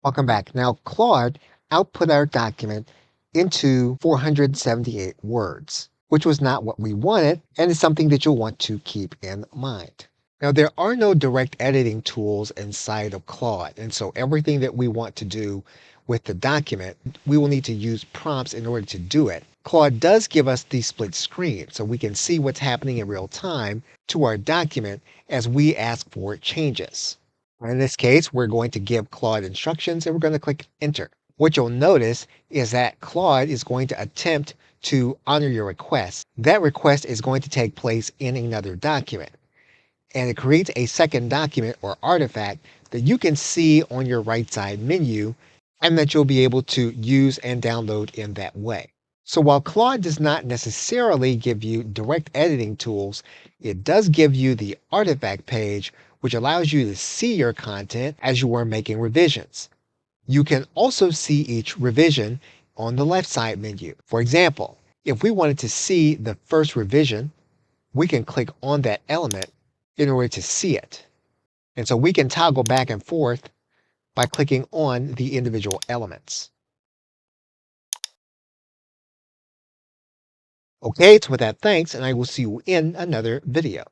Welcome back. Now, Claude output our document into 478 words, which was not what we wanted, and is something that you'll want to keep in mind. Now, there are no direct editing tools inside of Claude, and so everything that we want to do with the document, we will need to use prompts in order to do it. Claude does give us the split screen, so we can see what's happening in real time to our document as we ask for changes. In this case, we're going to give Claude instructions and we're going to click enter. What you'll notice is that Claude is going to attempt to honor your request. That request is going to take place in another document, and it creates a second document or artifact that you can see on your right side menu and that you'll be able to use and download in that way. So while Claude does not necessarily give you direct editing tools, it does give you the artifact page, which allows you to see your content as you are making revisions. You can also see each revision on the left side menu. For example, if we wanted to see the first revision, we can click on that element in order to see it. And so we can toggle back and forth by clicking on the individual elements. Okay, so with that, thanks, and I will see you in another video.